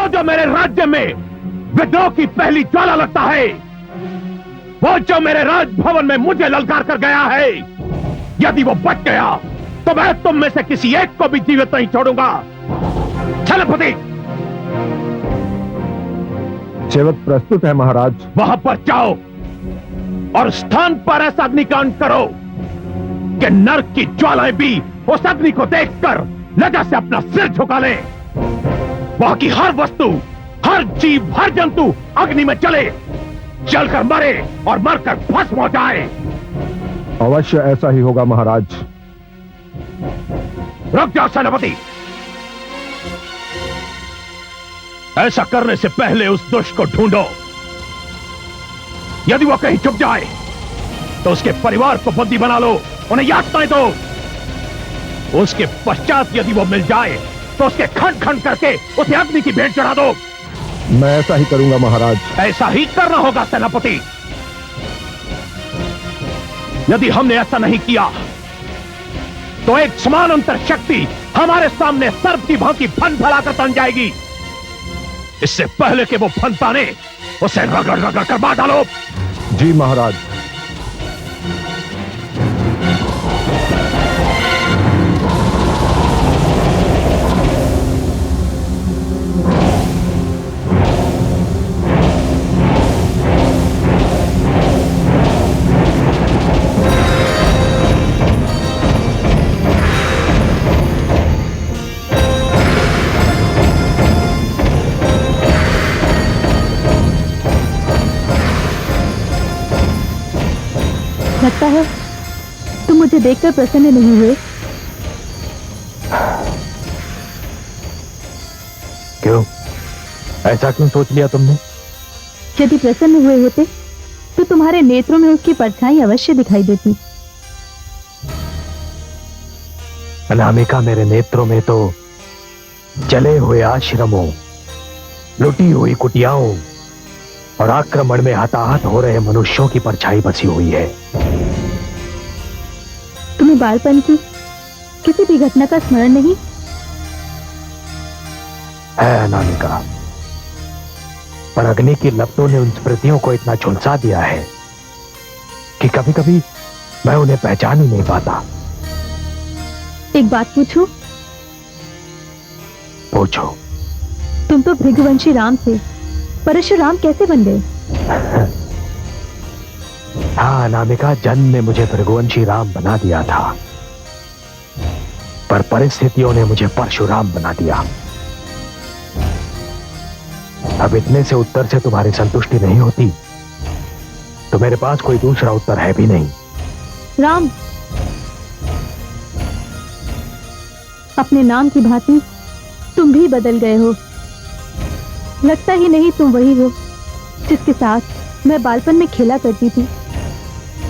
जो मेरे राज्य में विद्रोह की पहली ज्वाला लगता है, वो जो मेरे राजभवन में मुझे ललकार कर गया है, यदि वो बच गया तो मैं तुम में से किसी एक को भी जीवित नहीं छोड़ूंगा। सेनापति, सेवक प्रस्तुत है महाराज। वहां पर जाओ और स्थान पर ऐसा अग्निकांड करो कि नरक की ज्वालाएं भी उस अग्नि को देखकर लज्जा से अपना सिर झुका ले। वहां की हर वस्तु, हर जीव, हर जंतु अग्नि में जले, जलकर मरे और मरकर भस्म हो जाए। अवश्य ऐसा ही होगा महाराज। रुक जाओ सेनापति, ऐसा करने से पहले उस दुष्ट को ढूंढो। यदि वो कहीं छुप जाए तो उसके परिवार को बंदी बना लो, उन्हें यातनाएं दो। उसके पश्चात यदि वो मिल जाए तो उसके खंड खंड करके उसे अग्नि की भेंट चढ़ा दो। मैं ऐसा ही करूंगा महाराज। ऐसा ही करना होगा सेनापति। यदि हमने ऐसा नहीं किया तो एक समानांतर शक्ति हमारे सामने सर्प की भांति फन फैलाकर तन जाएगी। इससे पहले कि वो फन ताने, उसे रगड़ रगड़ कर मार डालो। जी महाराज। लगता है तुम मुझे देखकर प्रसन्न नहीं हुए। क्यों? ऐसा क्यों सोच लिया तुमने? यदि प्रसन्न हुए होते तो तुम्हारे नेत्रों में उसकी परछाई अवश्य दिखाई देती। अनामिका, मेरे नेत्रों में तो जले हुए आश्रमों, लुटी हुई कुटियाओं और आक्रमण में हताहत हो रहे मनुष्यों की परछाई बसी हुई है। तुम्हें बालपन की किसी भी घटना का स्मरण नहीं है अनामिका, पर अग्नि की लपटों ने उन स्मृतियों को इतना झुलसा दिया है कि कभी कभी मैं उन्हें पहचान ही नहीं पाता। एक बात पूछूं? पूछो। तुम तो भृगुवंशी राम थे, परशुराम कैसे बन गए? हाँ अनामिका, जन्म ने मुझे भृगुवंशी राम बना दिया था, पर परिस्थितियों ने मुझे परशुराम बना दिया। अब इतने से उत्तर से तुम्हारी संतुष्टि नहीं होती तो मेरे पास कोई दूसरा उत्तर है भी नहीं। राम, अपने नाम की भांति तुम भी बदल गए हो। लगता ही नहीं तुम वही हो जिसके साथ मैं बालपन में खेला करती थी।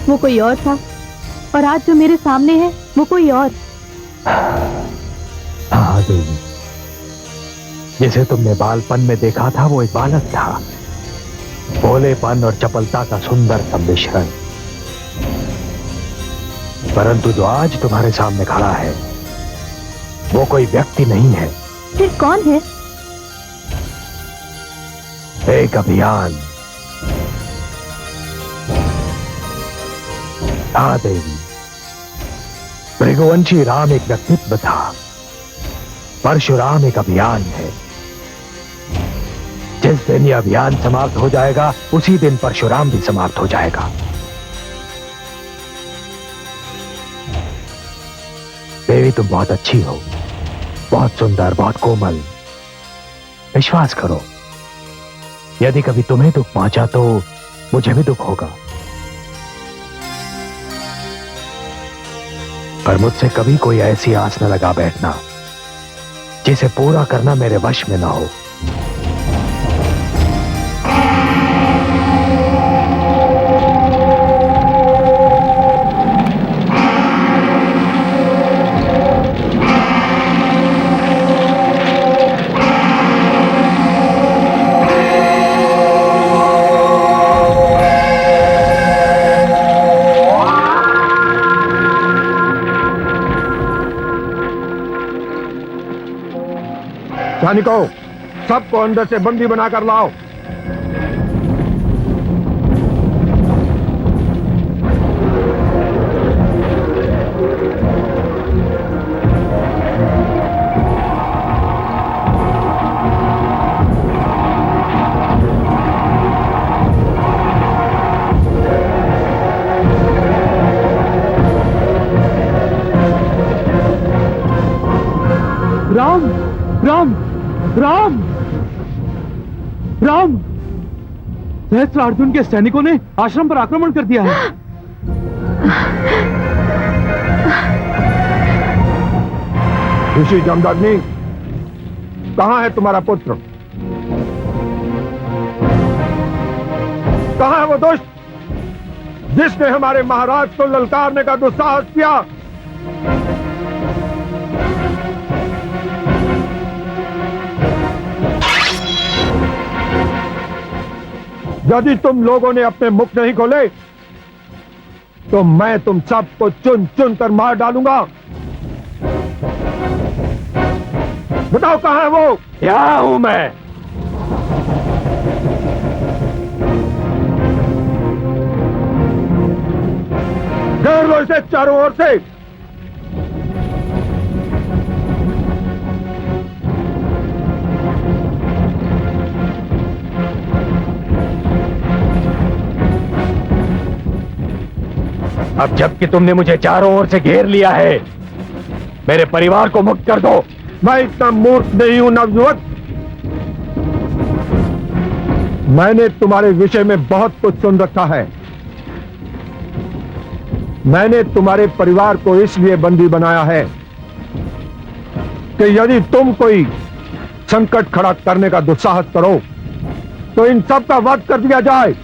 वो कोई और था और आज जो मेरे सामने है वो कोई और। हाँ देवी, जिसे तुमने बालपन में देखा था वो एक बालक था, भोलेपन और चपलता का सुंदर सम्मिश्रण। परंतु जो आज तुम्हारे सामने खड़ा है वो कोई व्यक्ति नहीं है। फिर कौन है? एक अभियान। हाँ देवी, भृगुवंशी राम एक व्यक्तित्व था, परशुराम एक अभियान है। जिस दिन यह अभियान समाप्त हो जाएगा उसी दिन परशुराम भी समाप्त हो जाएगा। देवी, तुम बहुत अच्छी हो, बहुत सुंदर, बहुत कोमल। विश्वास करो, यदि कभी तुम्हें दुख पहुंचा तो मुझे भी दुख होगा, पर मुझसे कभी कोई ऐसी आस न लगा बैठना जिसे पूरा करना मेरे वश में न हो। सैनिकों, सबको अंदर से बंदी बनाकर लाओ। राम राम राम राम, सहस्त्र अर्जुन के सैनिकों ने आश्रम पर आक्रमण कर दिया है। ऋषि जमदग्नि, कहां है तुम्हारा पुत्र? कहां है वो दुष्ट जिसने हमारे महाराज को ललकारने का दुस्साहस किया? यदि तुम लोगों ने अपने मुख नहीं खोले तो मैं तुम सबको चुन चुन कर मार डालूंगा। बताओ कहां है वो? यहां हूं मैं। घेर लो इसे चारों ओर से। अब जबकि तुमने मुझे चारों ओर से घेर लिया है, मेरे परिवार को मुक्त कर दो। मैं इतना मूर्ख नहीं हूं नवयुवक। मैंने तुम्हारे विषय में बहुत कुछ सुन रखा है। मैंने तुम्हारे परिवार को इसलिए बंदी बनाया है कि यदि तुम कोई संकट खड़ा करने का दुस्साहस करो तो इन सब का वध कर दिया जाए।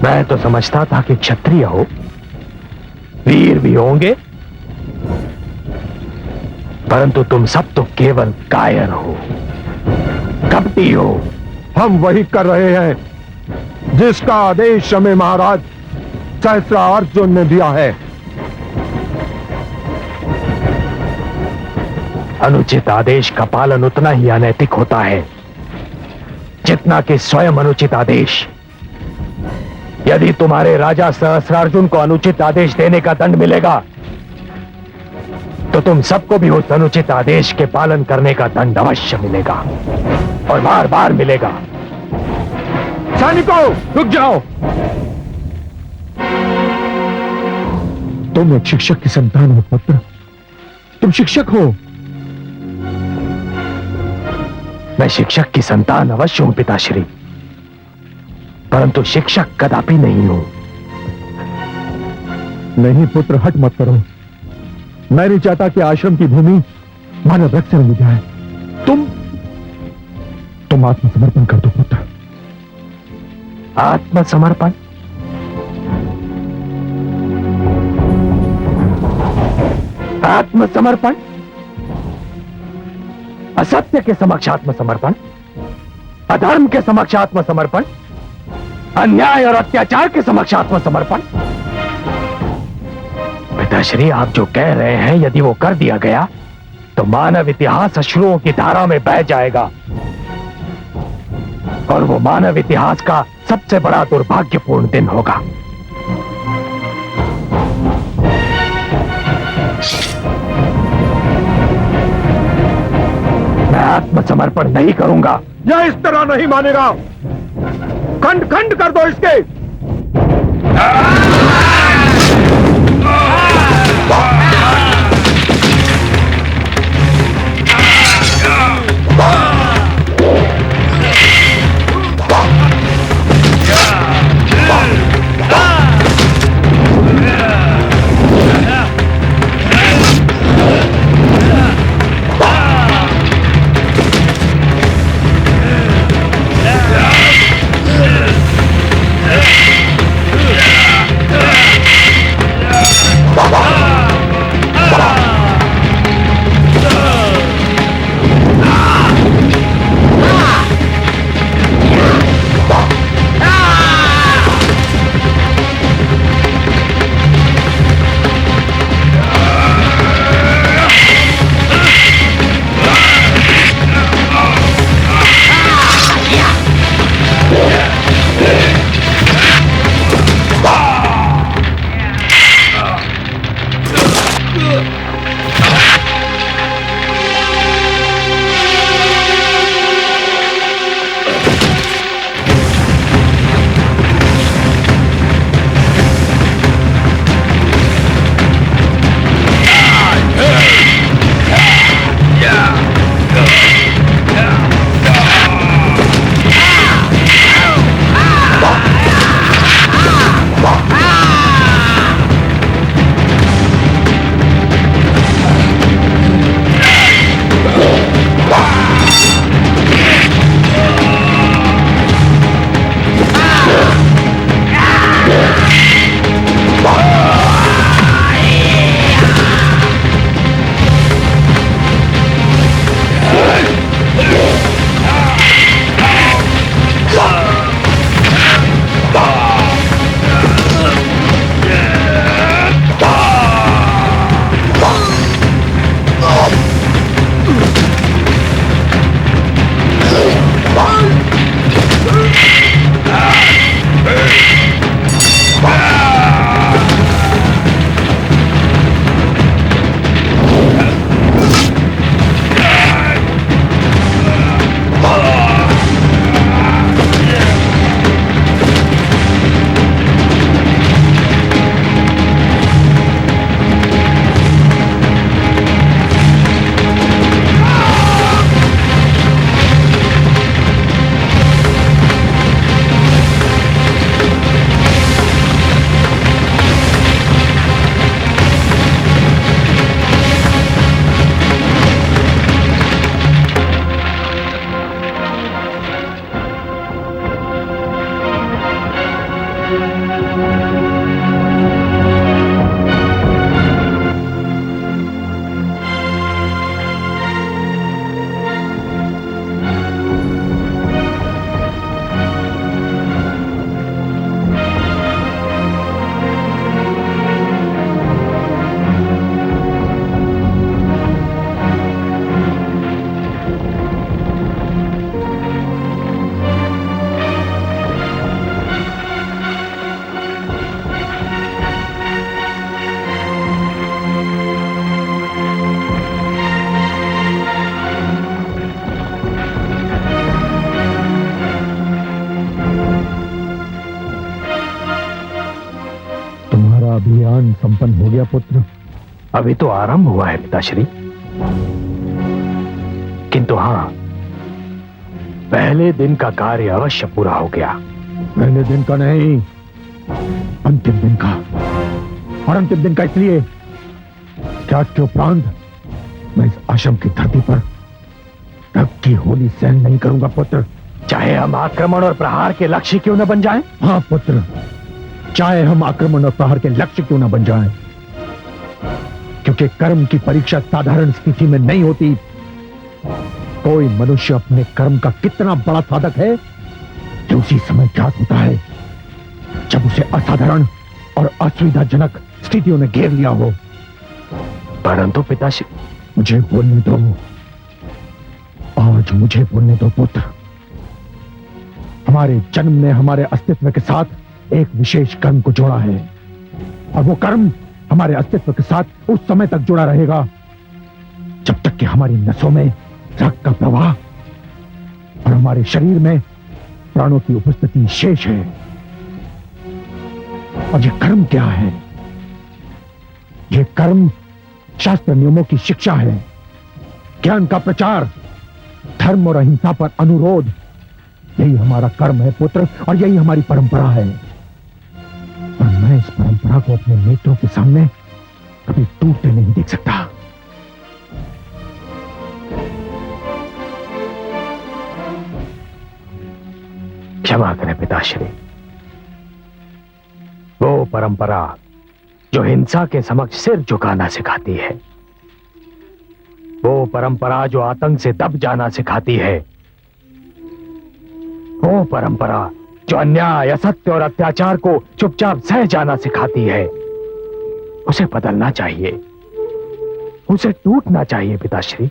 मैं तो समझता था कि क्षत्रिय हो, वीर भी होंगे, परंतु तुम सब तो केवल कायर हो, कपटी हो। हम वही कर रहे हैं जिसका आदेश हमें महाराज सहस्त्र अर्जुन ने दिया है। अनुचित आदेश का पालन उतना ही अनैतिक होता है जितना कि स्वयं अनुचित आदेश। यदि तुम्हारे राजा सहस्त्रार्जुन को अनुचित आदेश देने का दंड मिलेगा तो तुम सबको भी उस अनुचित आदेश के पालन करने का दंड अवश्य मिलेगा और बार बार मिलेगा। सैनिकों, रुक जाओ। तुम एक शिक्षक की संतान हो पुत्र, तुम शिक्षक हो। मैं शिक्षक की संतान अवश्य हूं पिताश्री, परंतु शिक्षक कदापि नहीं हूं। नहीं पुत्र, हट मत करो। मैं नहीं चाहता कि आश्रम की भूमि मानव रक्त से रंग जाए। तुम आत्मसमर्पण कर दो पुत्र। आत्मसमर्पण? आत्मसमर्पण? असत्य के समक्ष आत्मसमर्पण, अधर्म के समक्ष आत्मसमर्पण, अन्याय और अत्याचार के समक्ष आत्मसमर्पण। पिताश्री, आप जो कह रहे हैं यदि वो कर दिया गया तो मानव इतिहास अश्रुओं की धारा में बह जाएगा और वो मानव इतिहास का सबसे बड़ा दुर्भाग्यपूर्ण दिन होगा। मैं आत्मसमर्पण नहीं करूंगा। यह इस तरह नहीं मानेगा। खंड खंड कर दो इसके। निर्माण संपन्न हो गया पुत्र? अभी तो आरंभ हुआ है पिताश्री, किंतु हां, पहले दिन का कार्य अवश्य पूरा हो गया। पहले दिन का नहीं, अंतिम दिन का। और अंतिम दिन का इसलिए कि आज के उपरांत मैं इस आश्रम की धरती पर तब की होली सहन नहीं करूंगा पुत्र। चाहे हम आक्रमण और प्रहार के लक्ष्य क्यों न बन जाएं? हाँ पुत्र, चाहे हम आक्रमण और प्रहार के लक्ष्य क्यों न बन जाएं, क्योंकि कर्म की परीक्षा साधारण स्थिति में नहीं होती। कोई मनुष्य अपने कर्म का कितना बड़ा साधक है कि उसी समय ज्ञात होता है जब उसे असाधारण और असुविधाजनक स्थितियों ने घेर लिया हो। परंतु पिताश्री, मुझे बोलने दो, आज मुझे बोलने दो पुत्र। हमारे जन्म ने हमारे अस्तित्व के साथ एक विशेष कर्म को जोड़ा है, और वो कर्म हमारे अस्तित्व के साथ उस समय तक जुड़ा रहेगा जब तक कि हमारी नसों में रक्त का प्रवाह और हमारे शरीर में प्राणों की उपस्थिति शेष है। और ये कर्म क्या है? ये कर्म शास्त्र नियमों की शिक्षा है, ज्ञान का प्रचार, धर्म और अहिंसा पर अनुरोध। यही हमारा कर्म है पुत्र, और यही हमारी परंपरा है। और मैं इस परंपरा को अपने नेत्रों के सामने कभी टूटते नहीं देख सकता। क्षमा करें पिताश्री, वो परंपरा जो हिंसा के समक्ष सिर झुकाना सिखाती है, वो परंपरा जो आतंक से दब जाना सिखाती है, वो परंपरा जो अन्याय, असत्य और अत्याचार को चुपचाप सह जाना सिखाती है, उसे बदलना चाहिए, उसे टूटना चाहिए पिताश्री।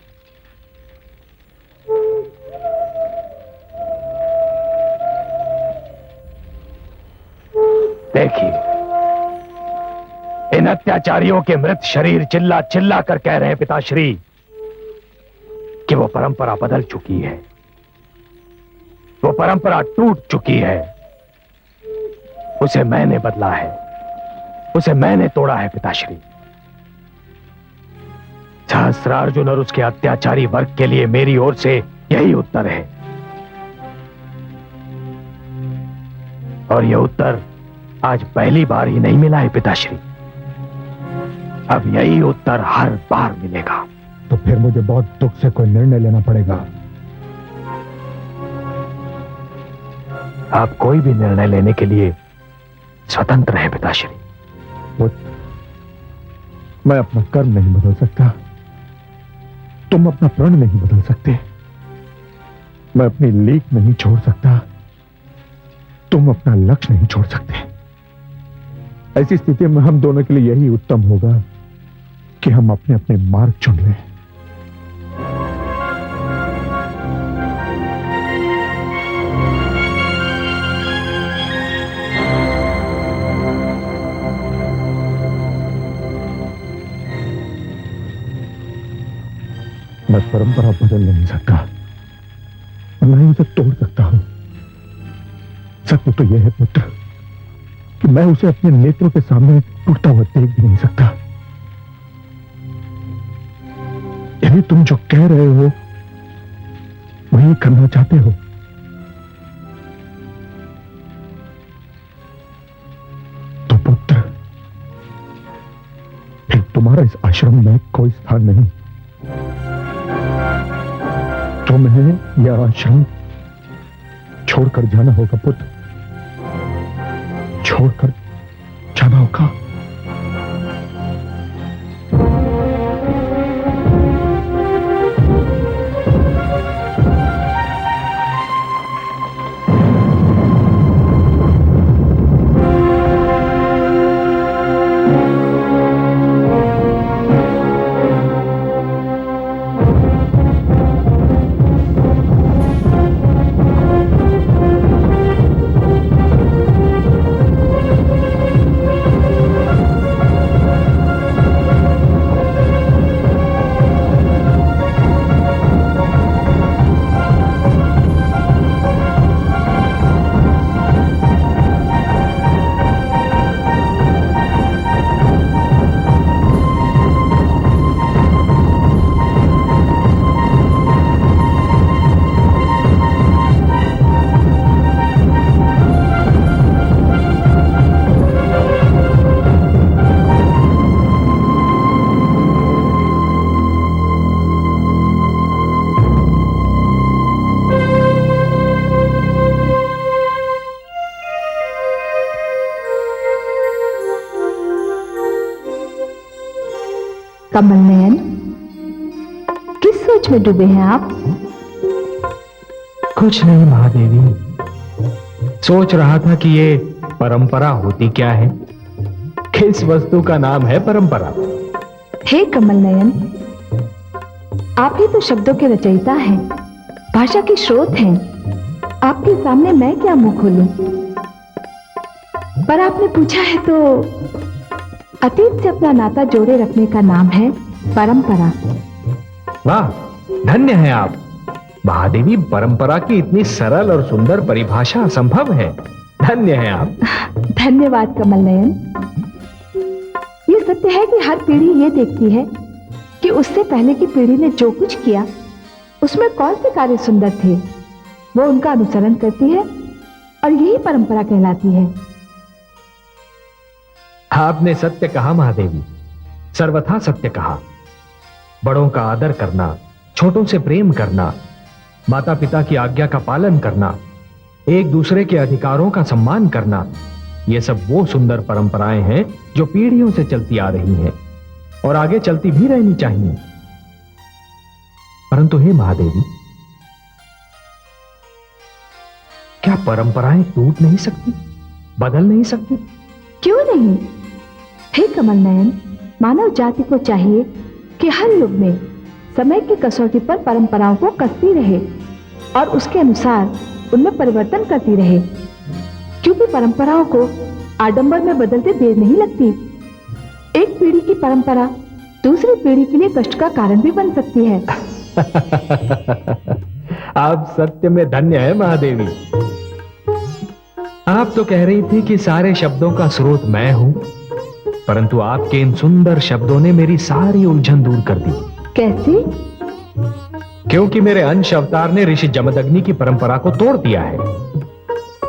देखिए, इन अत्याचारियों के मृत शरीर चिल्ला चिल्ला कर कह रहे हैं पिताश्री कि वो परंपरा बदल चुकी है, वो परंपरा टूट चुकी है। उसे मैंने बदला है, उसे मैंने तोड़ा है पिताश्री। सहस्रार्जुन और उसके अत्याचारी वर्ग के लिए मेरी ओर से यही उत्तर है, और यह उत्तर आज पहली बार ही नहीं मिला है पिताश्री, अब यही उत्तर हर बार मिलेगा। तो फिर मुझे बहुत दुख से कोई निर्णय लेना पड़ेगा। आप कोई भी निर्णय लेने के लिए स्वतंत्र हैं पिताश्री। मैं अपना कर्म नहीं बदल सकता, तुम अपना प्रण नहीं बदल सकते। मैं अपनी लीक नहीं छोड़ सकता, तुम अपना लक्ष्य नहीं छोड़ सकते। ऐसी स्थिति में हम दोनों के लिए यही उत्तम होगा कि हम अपने अपने मार्ग चुन लें। मैं परंपरा बदल नहीं सकता, मैं उसे तोड़ सकता हूं। सत्य तो यह है पुत्र कि मैं उसे अपने नेत्रों के सामने टूटता हुआ देख भी नहीं सकता। यदि तुम जो कह रहे हो वही करना चाहते हो, तो पुत्र फिर तुम्हारा इस आश्रम में कोई स्थान नहीं। तुम्हें यह आश्रम छोड़कर जाना होगा पुत्र, छोड़कर जाना होगा। कमल नयन, किस सोच में डूबे हैं आप? कुछ नहीं महादेवी, सोच रहा था कि ये परंपरा होती क्या है, किस वस्तु का नाम है परंपरा। हे कमल नयन, आप ही तो शब्दों के रचयिता हैं, भाषा के स्रोत हैं। आपके सामने मैं क्या मुंह खोलूं? पर आपने पूछा है तो अतीत से अपना नाता जोड़े रखने का नाम है परंपरा। वाह, धन्य है आप महादेवी, परंपरा की इतनी सरल और सुंदर परिभाषा असंभव है। धन्य है आप। धन्यवाद कमल नयन। ये सत्य है कि हर पीढ़ी ये देखती है कि उससे पहले की पीढ़ी ने जो कुछ किया उसमें कौन से कार्य सुंदर थे, वो उनका अनुसरण करती है और यही परंपरा कहलाती है। आपने सत्य कहा महादेवी, सर्वथा सत्य कहा। बड़ों का आदर करना, छोटों से प्रेम करना, माता पिता की आज्ञा का पालन करना, एक दूसरे के अधिकारों का सम्मान करना, ये सब वो सुंदर परंपराएं हैं जो पीढ़ियों से चलती आ रही हैं और आगे चलती भी रहनी चाहिए। परंतु हे महादेवी, क्या परंपराएं टूट नहीं सकती, बदल नहीं सकती? क्यों नहीं? हे कमल नयन, मानव जाति को चाहिए कि हर युग में समय की कसौटी पर परंपराओं को कसती रहे और उसके अनुसार उनमें परिवर्तन करती रहे, क्योंकि परंपराओं को आडंबर में बदलते देर नहीं लगती। एक पीढ़ी की परंपरा दूसरी पीढ़ी के लिए कष्ट का कारण भी बन सकती है। आप सत्य में धन्य है महादेवी। आप तो कह रही थी कि सारे शब्दों का स्रोत मैं हूं, परंतु आपके इन सुंदर शब्दों ने मेरी सारी उलझन दूर कर दी। कैसे? क्योंकि मेरे अंश अवतार ने ऋषि जमदग्नि की परंपरा को तोड़ दिया है।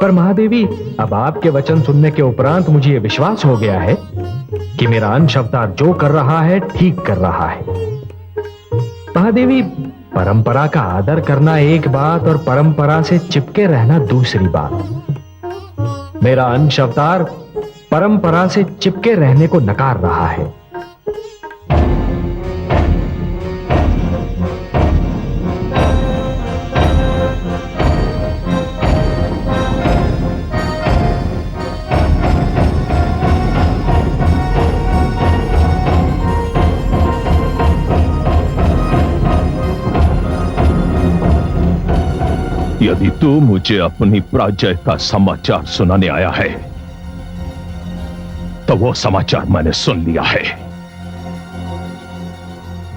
पर महादेवी, अब आपके वचन सुनने के उपरांत मुझे यह विश्वास हो गया है कि मेरा अंश अवतार जो कर रहा है ठीक कर रहा है। महादेवी, परंपरा का आदर करना एक बात और परंपरा से चिपके रहना दूसरी बात। मेरा अंश अवतार परंपरा से चिपके रहने को नकार रहा है। यदि तू मुझे अपनी पराजय का समाचार सुनाने आया है तो वो समाचार मैंने सुन लिया है।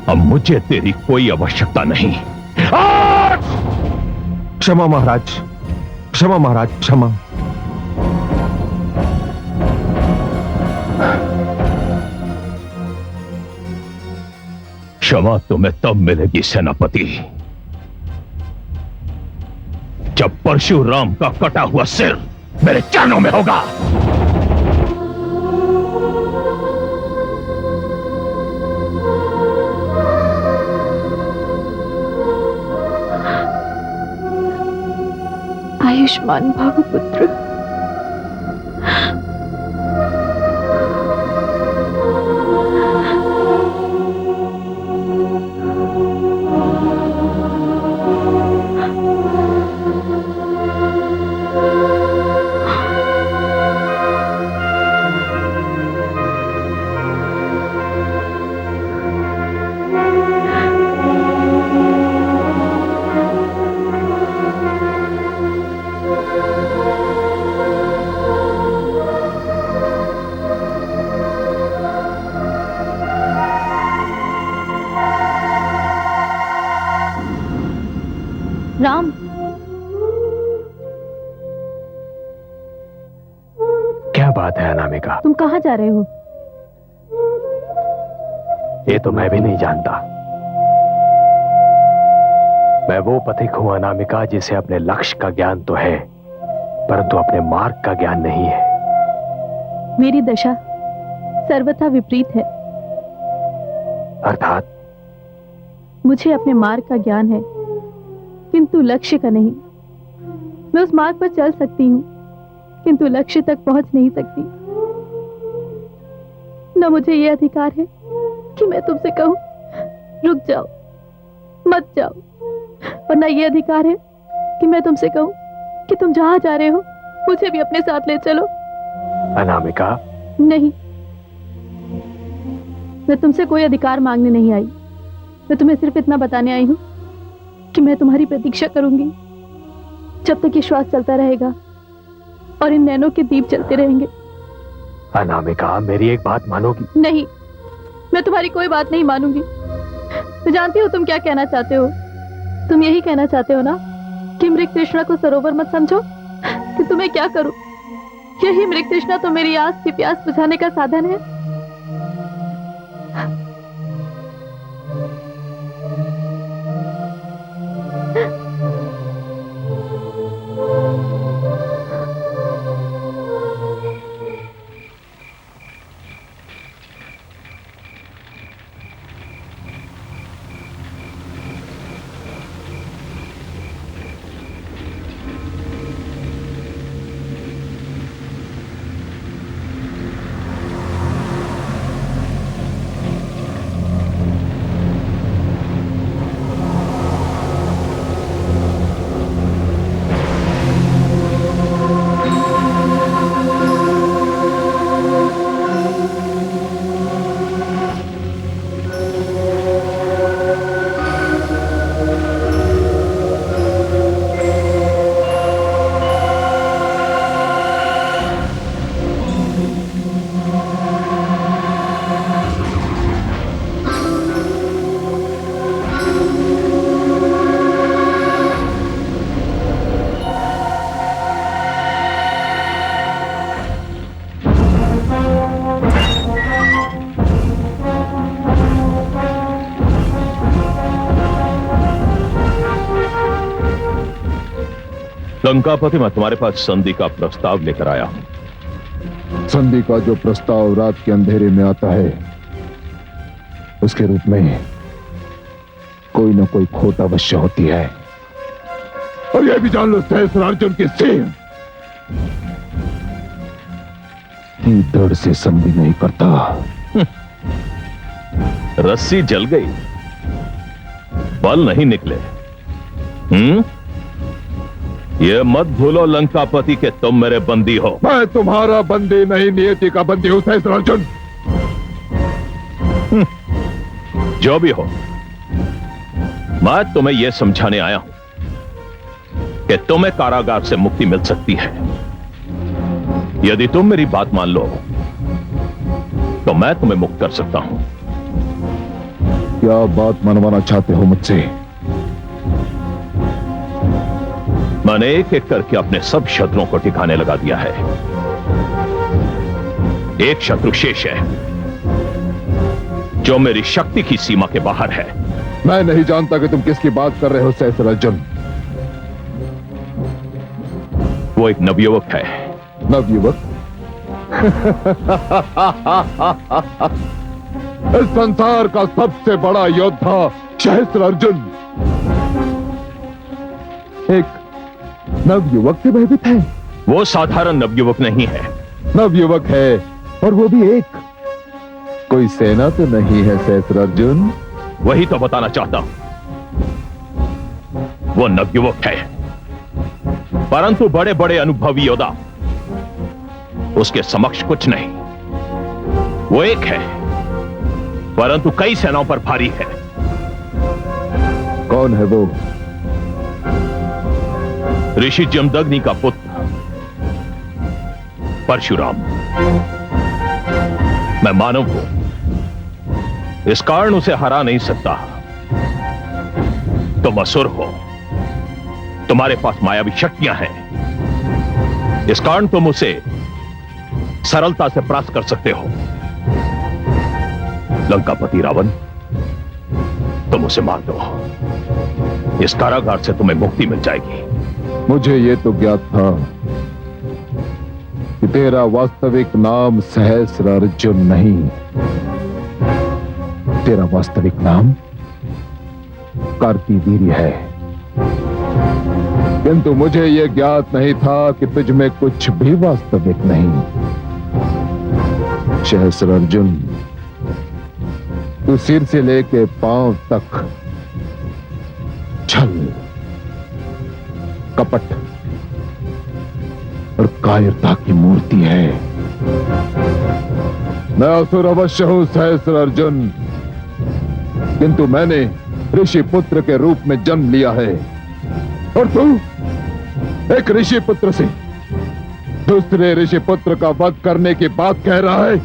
अब मुझे तेरी कोई आवश्यकता नहीं। क्षमा महाराज, क्षमा महाराज, क्षमा। क्षमा तुम्हें तब मिलेगी सेनापति, जब परशुराम का कटा हुआ सिर मेरे चरणों में होगा। आयुष्मान भव पुत्र। राम, क्या बात है अनामिका? तुम कहाँ जा रहे हो? ये तो मैं भी नहीं जानता। मैं वो पथिक हूं अनामिका जिसे अपने लक्ष्य का ज्ञान तो है, परंतु अपने मार्ग का ज्ञान नहीं है। मेरी दशा सर्वथा विपरीत है। अर्थात? मुझे अपने मार्ग का ज्ञान है, किंतु लक्ष्य का नहीं। मैं उस मार्ग पर चल सकती हूँ, किंतु लक्ष्य तक पहुंच नहीं सकती। न मुझे यह अधिकार है कि कि मैं तुमसे कहूं रुक जाओ, मत जाओ, वरना ये अधिकार है कि मैं तुमसे कहूं कि तुम जहां जा रहे हो मुझे भी अपने साथ ले चलो। अनामिका, नहीं, मैं तुमसे कोई अधिकार मांगने नहीं आई। मैं तुम्हें सिर्फ इतना बताने आई हूं कि मैं तुम्हारी प्रतीक्षा करूंगी जब तक ये श्वास चलता रहेगा और इन नैनों के दीप चलते रहेंगे। अनामिका, मेरी एक बात मानोगी? नहीं, मैं तुम्हारी कोई बात नहीं मानूंगी। मैं जानती हूँ तुम क्या कहना चाहते हो। तुम यही कहना चाहते हो ना कि मृग तृष्णा को सरोवर मत समझो। कि तुम्हें क्या करूं? यही मृग तृष्णा तो मेरी आस की प्यास बुझाने का साधन है। लंकापति, मैं तुम्हारे पास संधि का प्रस्ताव लेकर आया हूं। संधि का जो प्रस्ताव रात के अंधेरे में आता है उसके रूप में कोई ना कोई खोट अवश्य होती है। और यह भी जान लो सहस्त्रार्जुन के सिंह की दृढ़ से संधि नहीं करता। रस्सी जल गई, बल नहीं निकले। ये मत भूलो लंकापति के तुम मेरे बंदी हो। मैं तुम्हारा बंदी नहीं, नियति का बंदी हूं सहस्त्रार्जुन। जो भी हो, मैं तुम्हें यह समझाने आया हूं कि तुम्हें कारागार से मुक्ति मिल सकती है। यदि तुम मेरी बात मान लो तो मैं तुम्हें मुक्त कर सकता हूं। क्या बात मनवाना चाहते हो मुझसे? मैंने एक एक करके अपने सब शत्रुओं को ठिकाने लगा दिया है। एक शत्रु शेष है जो मेरी शक्ति की सीमा के बाहर है। मैं नहीं जानता कि तुम किसकी बात कर रहे हो सहस्त्रार्जुन। वो एक नवयुवक है। नवयुवक? इस संसार का सबसे बड़ा योद्धा सहस्त्रार्जुन एक नवयुवक से भयभीत है। वो साधारण नवयुवक नहीं है। नवयुवक है और वो भी एक। कोई सेना तो नहीं है सहस्त्रार्जुन? वही तो बताना चाहता हूं। वो नवयुवक है, परंतु बड़े बड़े अनुभवी योद्धा उसके समक्ष कुछ नहीं। वो एक है, परंतु कई सेनाओं पर भारी है। कौन है वो? ऋषि जमदग्नि का पुत्र परशुराम। मैं मानव हूं, इस कारण उसे हरा नहीं सकता। तुम असुर हो, तुम्हारे पास मायावी शक्तियां हैं, इस कारण तुम उसे सरलता से परास्त कर सकते हो। लंकापति रावण, तुम उसे मार दो, इस कारागार से तुम्हें मुक्ति मिल जाएगी। मुझे ये तो ज्ञात था कि तेरा वास्तविक नाम सहस्त्रार्जुन नहीं, तेरा वास्तविक नाम कार्तिवीर्य है। किंतु मुझे यह ज्ञात नहीं था कि तुझ में कुछ भी वास्तविक नहीं। सहस्त्रार्जुन, तू सिर से लेके पांव तक छल, कपट और कायरता की मूर्ति है। मैं असुर अवश्य हूं सहस्र अर्जुन, किंतु मैंने ऋषि पुत्र के रूप में जन्म लिया है, और तू एक ऋषि पुत्र से दूसरे ऋषि पुत्र का वध करने की बात कह रहा है।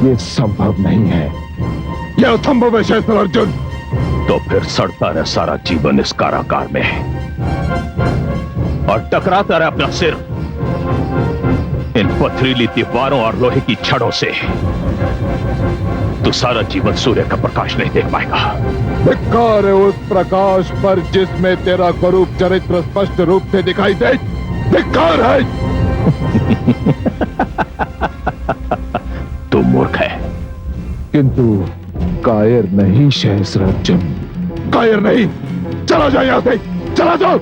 यह संभव नहीं है, यह असंभव है सहस्र अर्जुन। तो फिर सड़ता रहे सारा जीवन इस कारागार में और टकराता रहे अपना सिर इन पथरीली दीवारों और लोहे की छड़ों से। तो सारा जीवन सूर्य का प्रकाश नहीं देख पाएगा। धिक्कार है उस प्रकाश पर जिसमें तेरा स्वरूप चरित्र स्पष्ट रूप से दिखाई दे। धिक्कार है। तू मूर्ख है, किंतु कायर नहीं सहस्र अर्जुन, कायर नहीं। चला जाओ यहां से, चला जाओ।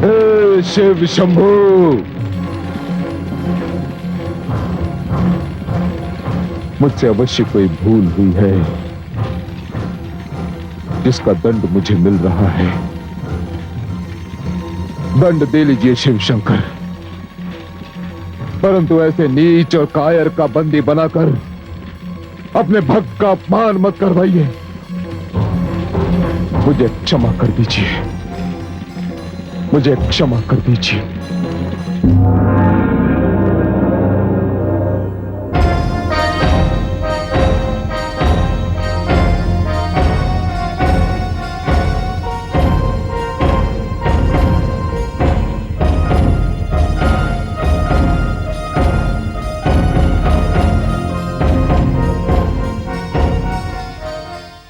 हे शिव शंभू, मुझसे अवश्य कोई भूल हुई है जिसका दंड मुझे मिल रहा है। दंड दे लीजिए शिव शंकर, परंतु ऐसे नीच और कायर का बंदी बनाकर अपने भक्त का अपमान मत करवाइए। मुझे क्षमा कर दीजिए, मुझे क्षमा कर दीजिए।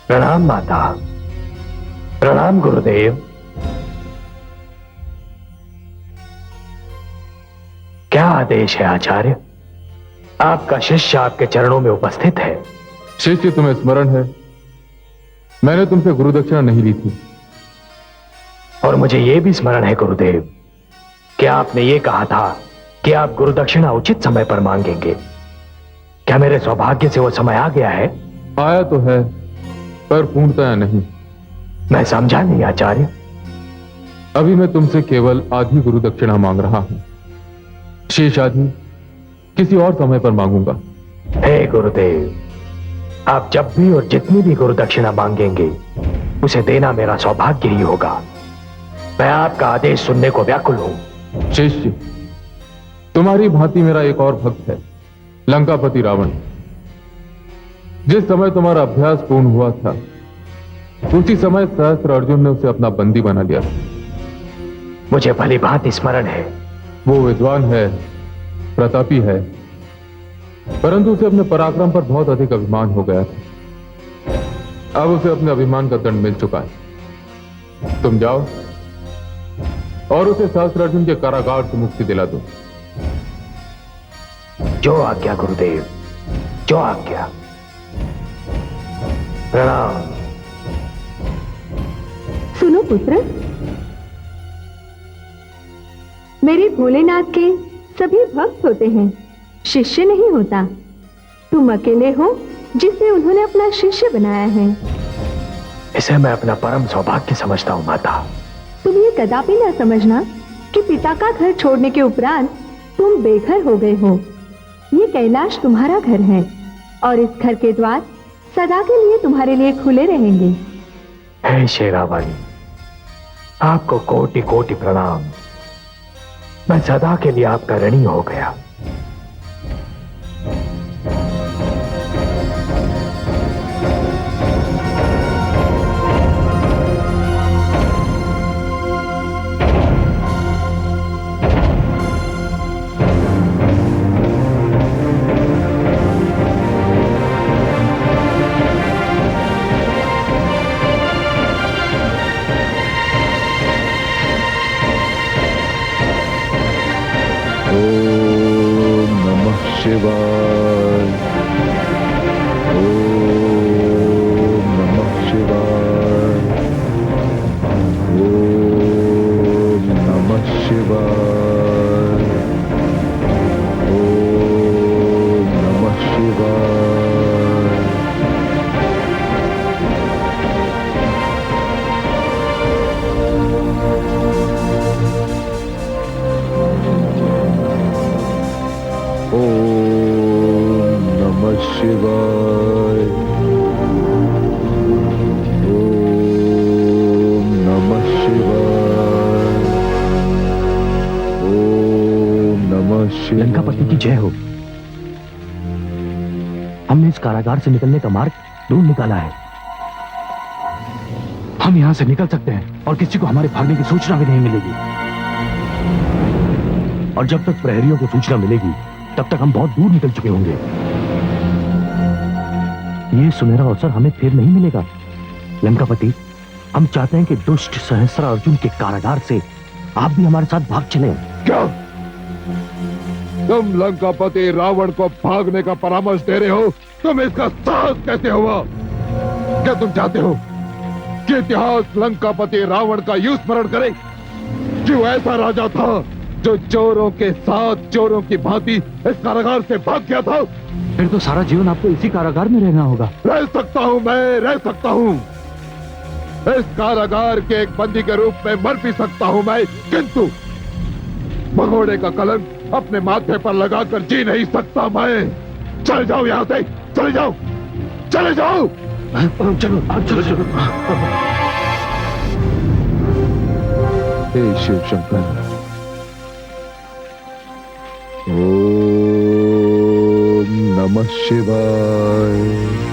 प्रणाम माता, प्रणाम गुरुदेव। क्या आदेश है आचार्य? आपका शिष्य आपके चरणों में उपस्थित है। शिष्य, तुम्हें स्मरण है मैंने तुमसे गुरु दक्षिणा नहीं ली थी। और मुझे यह भी स्मरण है गुरुदेव कि आपने ये कहा था कि आप गुरु दक्षिणा उचित समय पर मांगेंगे। क्या मेरे सौभाग्य से वो समय आ गया है? आया तो है, पर पूर्णतया नहीं। मैं समझा नहीं आचार्य। अभी मैं तुमसे केवल आधी गुरु दक्षिणा मांग रहा हूं, शेष आधी किसी और समय पर मांगूंगा। हे गुरुदेव, आप जब भी और जितनी भी गुरु दक्षिणा मांगेंगे उसे देना मेरा सौभाग्य ही होगा। मैं आपका आदेश सुनने को व्याकुल हूं। शिष्य, तुम्हारी भांति मेरा एक और भक्त है, लंकापति रावण। जिस समय तुम्हारा अभ्यास पूर्ण हुआ था उसी समय सहस्त्र अर्जुन ने उसे अपना बंदी बना लिया था। मुझे भली भांति स्मरण है। वो विद्वान है, प्रतापी है, परंतु उसे अपने पराक्रम पर बहुत अधिक अभिमान हो गया था। अब उसे अपने अभिमान का दंड मिल चुका है। तुम जाओ और उसे सहस्त्र अर्जुन के कारागार से मुक्ति दिला दो। जो आज्ञा गुरुदेव, जो आज्ञा। प्रणाम। सुनो पुत्र, मेरे भोलेनाथ के सभी भक्त होते हैं, शिष्य नहीं होता। तुम अकेले हो जिसे उन्होंने अपना शिष्य बनाया है। इसे मैं अपना परम सौभाग्य समझता हूं माता। तुम ये कदापि ना समझना कि पिता का घर छोड़ने के उपरांत तुम बेघर हो गए हो। ये कैलाश तुम्हारा घर है और इस घर के द्वार सदा के लिए तुम्हारे लिए खुले रहेंगे। हे शेरावाली, आपको कोटि कोटि प्रणाम। मैं सदा के लिए आपका ऋणी हो गया। जय हो। हमने इस कारागार से निकलने का मार्ग ढूंढ निकाला है। हम यहां से निकल सकते हैं और किसी को हमारे भागने की सूचना भी नहीं मिलेगी। और जब तक प्रहरियों को सूचना मिलेगी तब तक हम बहुत दूर निकल चुके होंगे। ये सुनहरा अवसर हमें फिर नहीं मिलेगा। लंकापति, हम चाहते हैं कि दुष्ट सहस्त्र अर्जुन के कारागार से आप भी हमारे साथ भाग चलें। क्या तुम लंकापति रावण को भागने का परामर्श दे रहे हो? तुम इसका साहस कैसे हुआ? क्या तुम चाहते हो कि इतिहास लंकापति रावण का यूं स्मरण करे कि वो ऐसा राजा था जो चोरों के साथ चोरों की भांति इस कारागार से भाग गया था? फिर तो सारा जीवन आपको इसी कारागार में रहना होगा। रह सकता हूं, मैं रह सकता हूं। इस कारागार के एक बंदी के रूप में मर भी सकता हूं मैं, किंतु भगोड़े का कलंक अपने माथे पर लगाकर जी नहीं सकता मैं। चले जाओ यहां से, चले जाओ, चले जाओ। चलो चलो चलो। हे शिव शंकर, ओम नमः शिवाय।